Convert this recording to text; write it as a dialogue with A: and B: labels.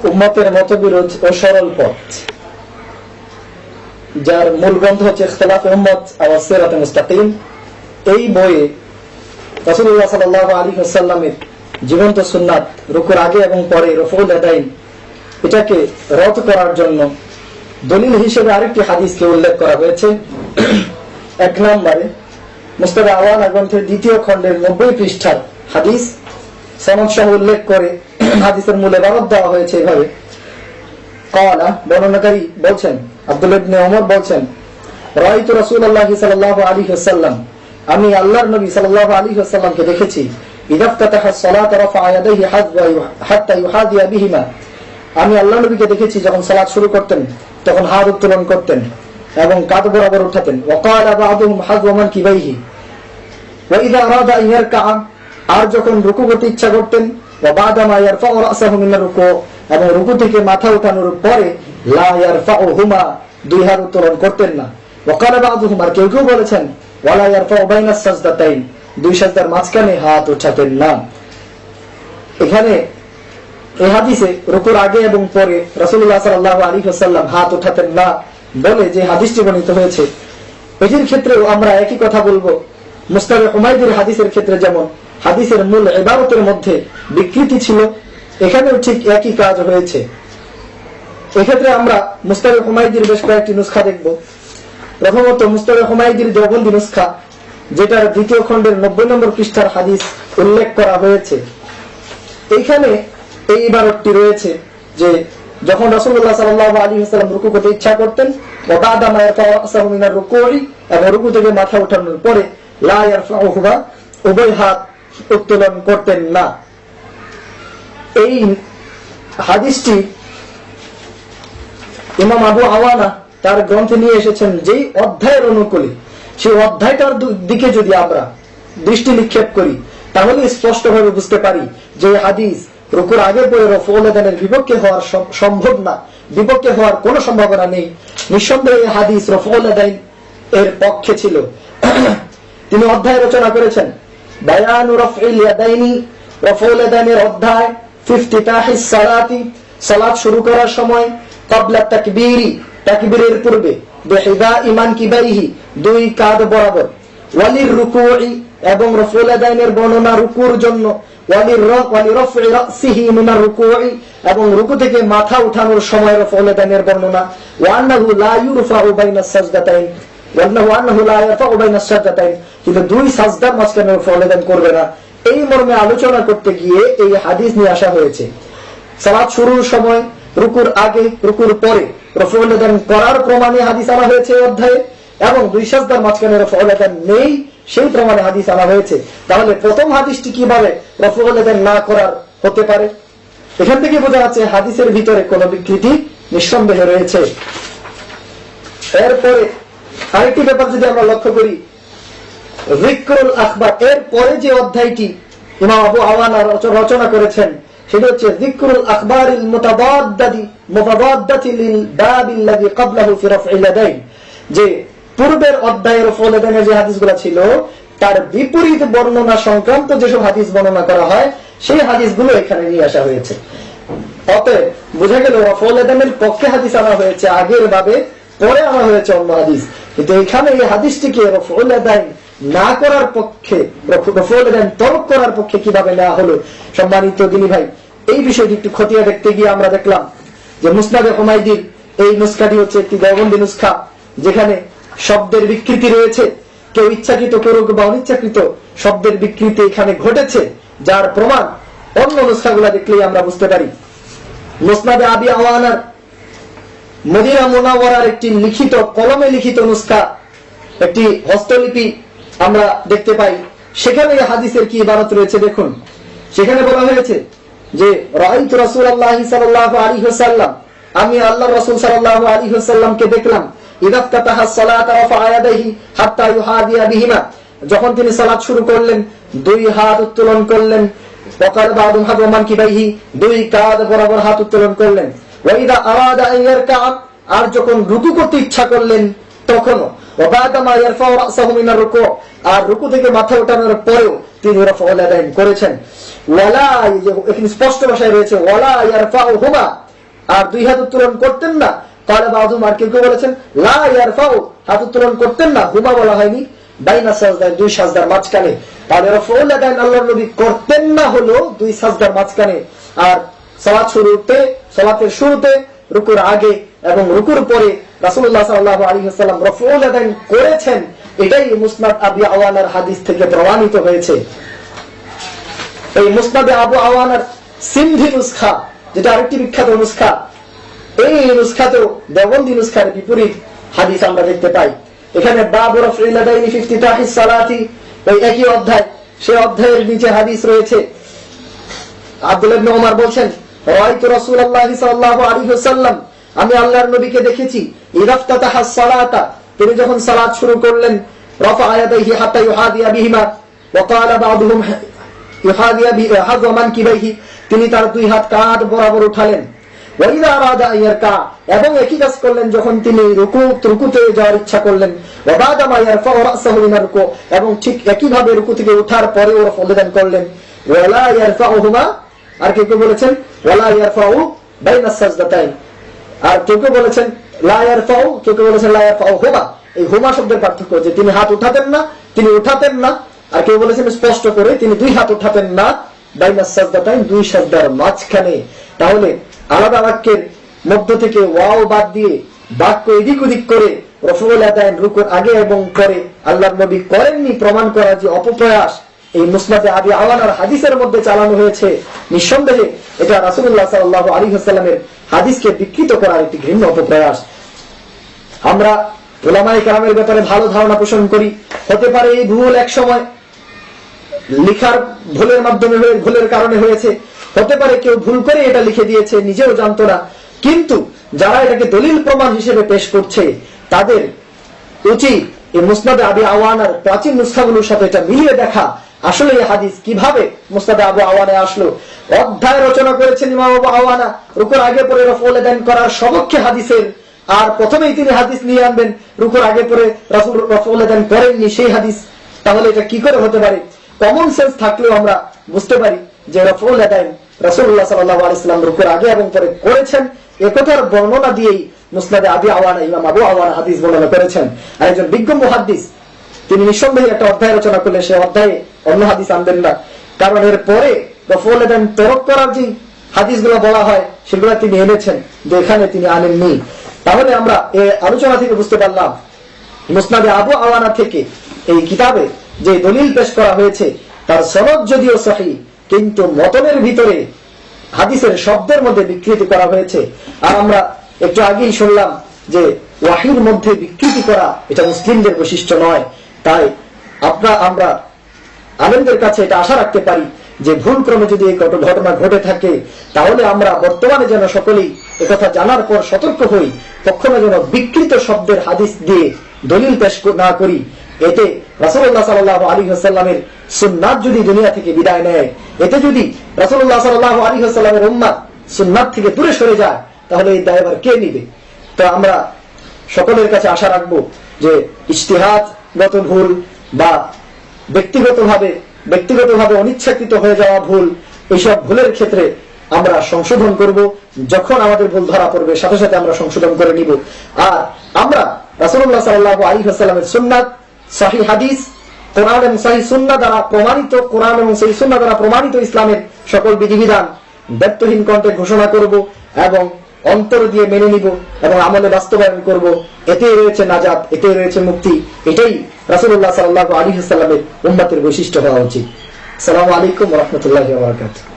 A: উম্মতের মতবিরোধ ও সরল পথ, যার মূল গ্রন্থ হচ্ছে ইখতিলাফে উম্মত ওয়া সিরাতে মুস্তাকিম। এই বইয়ে রাসূলুল্লাহ সাল্লাল্লাহু আলাইহি ওয়াসাল্লামের জীবন্ত সুন্নাত, রুকুর আগে এবং পরে রফউল ইয়াদাইন, এটাকে রদ করার জন্য দলিল হিসেবে আরেকটি হাদিসকে উল্লেখ করা হয়েছে। এক নম্বরে মুস্তাদ আওয়ানা গ্রন্থের 2য় খণ্ডের 90 পৃষ্ঠার হাদিস, সনদ সহ উল্লেখ করে হাদিসের মূলে ইবারত দেওয়া হয়েছে এভাবে। ক্বালা, বর্ণনাকারী বলছেন, আব্দুল্লাহ ইবনে ওমর বলছেন, রাআইতু রাসূলুল্লাহ সাল্লাল্লাহু আলাইহি ওয়াসাল্লাম, আমি আল্লাহর নবী সাল্লাল্লাহু আলাইহি ওয়াসাল্লামকে দেখেছি, ইযা ফাতাহা সালাত রাফা ইয়াদাইহি হাত্তা ইউহাদিয়া বিহিমা, আমি আল্লাহর নবীকে দেখেছি যখন সালাত শুরু করতেন তখন হাত উত্তোলন করতেন এবং কাঁধ বরাবর উঠাতেন। ওয়া ক্বালা বা'দুহুম হাযওয়া মানকিবাইহি, ওয়া ইযা আরাদা আন ইয়ারকা, আর যখন রুকু করতে ইচ্ছা করতেন, ওয়া বা'দা মা ইয়ারফাউ রা'সাহু মিনার রুকু, এবং রুকু থেকে মাথা উঠানোর পরে লা ইয়ারফাউহুমা, দুই হাত উত্তোলন করতেন না। ওয়া ক্বালা বা'দুহুম, আর কেউ কেউ বলেছেন, ওয়া লা ইয়ারফাউ বাইনাস সাজদাতাইন, দুই সাজদার মাঝখানে হাত উঠাতেন না। এখানে এই হাদিসে রুকুর আগে এবং পরে রাসূলুল্লাহ সাল্লাল্লাহু আলাইহি ওয়াসাল্লাম হাত উঠাতেন না বলে যে হাদিসটি বর্ণিত হয়েছে, এটির ক্ষেত্রেও আমরা একই কথা বলবো। মুস্তাদ হুমায়দির হাদিসের ক্ষেত্রে যেমন হাদিসের মূল ইবারতের মধ্যে বিকৃতি ছিল, এখানেও ঠিক একই কাজ হয়েছে। এক্ষেত্রে আমরা মুস্তাদ হুমায়দির বেশ কয়েকটি নুসখা দেখব। প্রথমত মুস্তাদ হুমায়দির দেওবন্দি নুসখা, যেটার 2য় খণ্ডের 90 নম্বর পৃষ্ঠার হাদিস উল্লেখ করা হয়েছে। এইখানে এই ইবারতটি রয়েছে যে যখন রাসূলুল্লাহ সাল্লাল্লাহু আলাইহি ওয়াসাল্লাম রুকু করতে ইচ্ছা করতেন, ওয়া বা'দা মা ইয়ারফাউ রা'সাহু মিনার রুকু'i, এবং রুকু থেকে মাথা উঠানোর পরে লা ইয়ারফাউহুমা, উভয় হাত উত্তোলন করতেন না। এই হাদিসটি ইমাম আবু আওয়ানা তার গ্রন্থে নিয়ে এসেছেন যেই অধ্যায়ের অনুকূলে, সেই অধ্যায়টার দিকে যদি আমরা দৃষ্টি নিক্ষেপ করি তাহলে স্পষ্টভাবে বুঝতে পারি যে হাদিস রুকুর আগে পরে রফউল ইয়াদাইনের বিপক্ষে হওয়ার সম্ভব না, বিপক্ষে হওয়ার কোনো সম্ভাবনা নেই। নিঃসন্দেহে এই হাদিস রফউল ইয়াদাইন এর পক্ষে ছিল। তিনি অধ্যায় রচনা করেছেন বায়ানু রাফউল ইয়াদাইনি, রফউল ইয়াদাইনের অধ্যায়, ফিফতিতাহিস সালাতি, সালাত শুরু করার সময়, ক্বাবলা তাকবীরি, তাকবীরের পূর্বে, বিহিদা ইমান কিবাইহি, দুই কাঁধ বরাবর, ওয়ালির রুকুই, এবং রফউল ইয়াদাইনের বর্ণনা রুকুর জন্য, ওয়ালি রাফই রাসিহি মিনার রুকুই, এবং রুকু থেকে মাথা উঠানোর সময় রফউল ইয়াদাইনের বর্ণনা, ওয়া আন্নাহু লা ইউরফাউ বাইনাস সাজদাতাইন, ওয়া আন্নাহু লা ইয়ারফাউ বাইনাস সাজদাতাইন, কিন্তু দুই সাজদার মাঝখানে রফউল ইয়াদাইন করবে না। এই মর্মে আলোচনা করতে গিয়ে এই হাদিস নিয়ে আসা হয়েছে। সালাত শুরুর সময়, রুকুর আগে, রুকুর পরে রফউল ইয়াদাইন করার প্রমাণে হাদিস আনা হয়েছে এই অধ্যায়ে, এবং দুই সাজদার মাঝখানে রফউল ইয়াদাইন নেই সেই প্রমাণে হাদিস আনা হয়েছে। তাহলে প্রথম হাদিসটি কিভাবে রফউল ইয়াদাইন না করার হতে পারে? এখান থেকে বোঝা যাচ্ছে হাদিসের ভিতরে কোনো বিকৃতি নিঃসন্দেহে রয়েছে। এরপরে আরেকটি ব্যাপার যদি আমরা লক্ষ্য করি, যিকরুল আখবার, এর পরে যে অধ্যায়টি ইমাম আবু আওয়ানা রচনা করেছেন সেটা হচ্ছে যিকরুল আখবারিল মুতাবাদ্দাতি লিল বাবিল্লাযী ক্বাবলাহু ফি রাফউল ইয়াদাইন, যে পূর্বের অধ্যায়ের রফউল ইয়াদাইনের যে হাদিসগুলো ছিল তার বিপরীত বর্ণনা সংক্রান্ত যেসব হাদিস বর্ণনা করা হয় সেই হাদিসগুলো এখানে নিয়ে আসা হয়েছে। অতএব বোঝা গেল রফউল ইয়াদাইনের পক্ষে হাদিস আনা হয়েছে আগের ভাবে, পরে আনা হয়েছে অন্য হাদিস, কিন্তু এখানে এই হাদিসটিকে রফউল ইয়াদাইন না করার পক্ষে, রফউল ইয়াদাইন তরক করার পক্ষে কিভাবে নেওয়া হলো? সম্মানিত দিনী ভাই, এই বিষয়টি একটু খতিয়ে দেখতে গিয়ে আমরা দেখলাম যে মুসনাদে হুমায়দির এই নুসখাটি হচ্ছে একটি দেওবন্দি নুসখা, যেখানে শব্দের বিকৃতি রয়েছে। কেউ ইচ্ছাকৃত করুক বা অনিচ্ছাকৃত শব্দের বিকৃতি এখানে ঘটেছে, যার প্রমাণ অন্য নুসখাগুলো দেখলেই আমরা বুঝতে পারি। মুসনাদে আবি আওয়ানার মদিনা মুনাওয়ারার একটি লিখিত, কলমে লিখিত নুসখা, একটি হস্তলিপি আমরা দেখতে পাই। সেখানে হাদিসের কি ইবারত রয়েছে দেখুন। সেখানে বলা হয়েছে যে রাআইতু রাসূলুল্লাহ সাল্লাল্লাহু আলাইহি ওয়াসাল্লাম, আমি আল্লাহর রাসূল সাল্লাল্লাহু আলাইহি ওয়াসাল্লামকে দেখলাম, ইযা ফাতাহা সালাত রাফা ইয়াদাইহি হাত্তা ইউহাদিয়া বিহিমা, যখন তিনি সালাত শুরু করলেন দুই হাত উত্তোলন করলেন, ওয়াকাল বা'দুম হাযওয়া মানকিবাইহি, দুই কাঁধ বরাবর হাত উত্তোলন করলেন, ওয়া ইযা আরাদা আন ইয়ারকা, আর যখন রুকু করতে ইচ্ছা করলেন তখনও, ওয়া বা'দা মা ইয়ারফাউ রা'সাহু মিনার রুকু, আর রুকু থেকে মাথা উঠানোর পরেও তিনি রফউল ইয়াদাইন করেছেন। ওয়ালা, এখানে স্পষ্ট ভাষায় রয়েছে ওয়ালা ইয়ারফাউহুমা, আর দুই হাত উত্তোলন করতেন না। তাহলে বাদুম আর কেউ বলেছেন লা ইয়ারফাউ, হাত উত্তোলন করতেন না, হুমা বলা হয়নি, বাইনা সাজদায়, দুই সাজদার মাঝখানে। তাহলে রাফউল ইয়াদাইন আল্লাহর নবী করতেন না হলো দুই সাজদার মাঝখানে, আর সালাতের শুরুতে, রুকুর আগে এবং রুকুর পরে রাসূলুল্লাহ সাল্লাল্লাহু আলাইহি ওয়াসাল্লাম রাফউল ইয়াদাইন করেছেন। এটাই মুসনাদ আবি আওয়ানার হাদিস থেকে প্রমাণিত হয়েছে। এই মুসনাদে আবু আওয়ানার সিন্ধি নুসখা, যেটা আরেকটি বিখ্যাত নুসখা, এই নুসখাতেও দেওবন্দি নুসখার বিপরীত হাদিস আমরা দেখতে পাই। এখানে বাবু রাফউল ইয়াদাইনি ফি ইফতিতাহিস সালাতি, এই একই অধ্যায়, সেই অধ্যায়ের নিচে হাদিস রয়েছে। আব্দুল্লাহ ইবনে ওমর বলছেন, রাআইতু রাসূলুল্লাহ সাল্লাল্লাহু আলাইহি ওয়াসাল্লাম, আমি আল্লাহর নবীকে দেখেছি, ইরাফতাতাহাস সালাতা, তিনি যখন সালাত শুরু করলেন, রাফা ইয়াদাইহি হাত্তা ইউহাদিয়া বিহিমা ওয়া ক্বালা বা'দুহুম ইউহাদিয়া বিহাযা মানকিবাইহি, তিনি তার দুই হাত কাঁধ বরাবর উঠালেন। ওয়া ইযা আরাদা ইয়ারকা, এবং একই কাজ করলেন যখন তিনি রুকুতে যাওয়ার ইচ্ছা করলেন। ওয়া বা'দা মা ইয়ারফাউ রা'সাহু মিনার রুকু, এবং ঠিক একই ভাবে রুকু থেকে ওঠার পরে ওরা ফলদান করলেন। ওয়ালা ইয়ারফাউহুমা, আর কেউ বলেছেন ওয়ালা ইয়ারফাউ বাইনা সাজদাতাইন, আর কেউ বলেছেন লা ইয়ারফাউ, কেউ বলেছেন লা ইয়ারফাউহুমা। এই হুমা শব্দের পার্থক্য যে তিনি হাত উঠাতেন না, তিনি উঠাতেন না, আর কেউ বলেছেন স্পষ্ট করে তিনি দুই হাত উঠাতেন না, বাইনা সাজদাতাইন, দুই সাজদার মাঝখানে। তাহলে আলাদা বাক্যের মধ্য থেকে ওয়াও বাদ দিয়ে বাক্য এদিক ওদিক করে রাফউল ইয়াদাইন রুকুর আগে এবং পরে আল্লাহর নবী করেননি প্রমাণ করা যে অপপ্রয়াস এই মুসনাদে আবি আওয়ানার হাদিসের মধ্যে চালানো হয়েছে, নিঃসন্দেহে এটা রাসূলুল্লাহ সাল্লাল্লাহু আলাইহি ওয়াসাল্লামের হাদিসকে বিকৃত করার একটি ঘৃণ্য অপপ্রয়াস। আমরা উলামায়ে কেরামের ব্যাপারে ভালো ধারণা পোষণ করি, হতে পারে এই ভুল এক সময় লিখার ভুলের মাধ্যমে ভুলের কারণে হয়েছে, হতে পারে কেউ ভুল করে এটা লিখে দিয়েছে, নিজেও জানতো না। কিন্তু যারা এটাকে দলিল প্রমাণ হিসেবে পেশ করছে তাদের উচিত এই মুসনাদে আবি আওয়ানার প্রাচীন নুসখাগুলোর সাথে এটা মিলিয়ে দেখা, আসলে এই হাদিস কিভাবে মুসনাদে আবু আওয়ানা আসলো। অধ্যায় রচনা করেছেন ইমাম আবু আওয়ানা রুকুর আগে পরে রাফউল ইয়াদাইন করার সপক্ষে হাদিসের, আর প্রথমেই তিনি হাদিস নিয়ে আনবেন রুকুর আগে পরে রাফউল ইয়াদাইন করেননি সেই হাদিস। তাহলে এটা কি করে হতে পারে? কমন সেন্স থাকলেও আমরা বুঝতে পারি যে রাফউল ইয়াদাইন রাসূলুল্লাহ সাল্লাল্লাহু আলাইহি ওয়াসাল্লাম রুকুর আগে এবং পরে করেছেন, একথার বর্ণনা দিয়েই মুসনাদে আবি আওয়ানা ইমাম আবু আওয়ানা হাদিস বর্ণনা করেছেন। আর একজন বিজ্ঞ মুহাদ্দিস তিনি নিঃসন্দেহে একটা অধ্যায় রচনা করলে সেই অধ্যায়ে অন্য হাদিস আনবেন না, কারণ এর পরে রাফউল ইয়াদাইন তরক করার যে হাদিসগুলো বলা হয় সেগুলো তিনি এনেছেন, যে এখানে তিনি আনেননি। তাহলে আমরা এই আলোচনা থেকে বুঝতে পারলাম মুসনাদে আবু আওয়ানা থেকে এই কিতাবে যে দলিল পেশ করা হয়েছে তার সনদ যদিও সহিহ, কিন্তু মতনের ভিতরে হাদিসের শব্দের মধ্যে বিকৃতি করা হয়েছে। আর আমরা একটু আগেই শুনলাম যে ওয়াহির মধ্যে বিকৃতি করা এটা মুসলিমদের বৈশিষ্ট্য নয়। তাই আমরা আলেমদের কাছে এটা আশা রাখতে পারি যে ভুল ক্রমে যদি এই ঘটনা ঘটে থাকে তাহলে আমরা বর্তমানে যেন সকলেই একথা জানার পর সতর্ক হই, কখনো যেন বিকৃত শব্দের হাদিস দিয়ে দলিল পেশ না করি। এতে রাসূলুল্লাহ সাল্লাল্লাহু আলাইহি ওয়াসাল্লামের সুন্নাত যদি দুনিয়া থেকে বিদায় নেয়, এতে যদি রাসূলুল্লাহ সাল্লাল্লাহু আলাইহি ওয়াসাল্লামের উম্মাত সুন্নাত থেকে দূরে সরে যায়, তাহলে এই দায়ভার কে নিবে? তো আমরা সকলের কাছে আশা রাখবো যে ইজতিহাদগত ভুল বা ব্যক্তিগতভাবে অনিচ্ছাকৃত হয়ে যাওয়া ভুল, এইসব ভুলের ক্ষেত্রে আমরা সংশোধন করব। যখন আমাদের ভুল ধরা পড়বে সাথে সাথে আমরা সংশোধন করে নিব। আর আমরা রাসূলুল্লাহ সাল্লাল্লাহু আলাইহি ওয়াসাল্লামের সুন্নাত, সহিহ হাদিস, কোরআন এবং সহিহ সুন্নাহ দ্বারা প্রমাণিত, কোরআন এবং সহিহ সুন্নাহ দ্বারা প্রমাণিত ইসলামের সকল বিধিবিধান ব্যর্থহীন কণ্ঠে ঘোষণা করব এবং অন্তর দিয়ে মেনে নিব এবং আমলে বাস্তবায়ন করব। এতেই রয়েছে নাজাত, এতেই রয়েছে মুক্তি। এটাই রাসূলুল্লাহ সাল্লাল্লাহু আলাইহি ওয়াসাল্লামের উম্মতের বৈশিষ্ট্য হওয়া উচিত। আসসালামু আলাইকুম ওয়া রাহমাতুল্লাহি ওয়া বারাকাতুহু।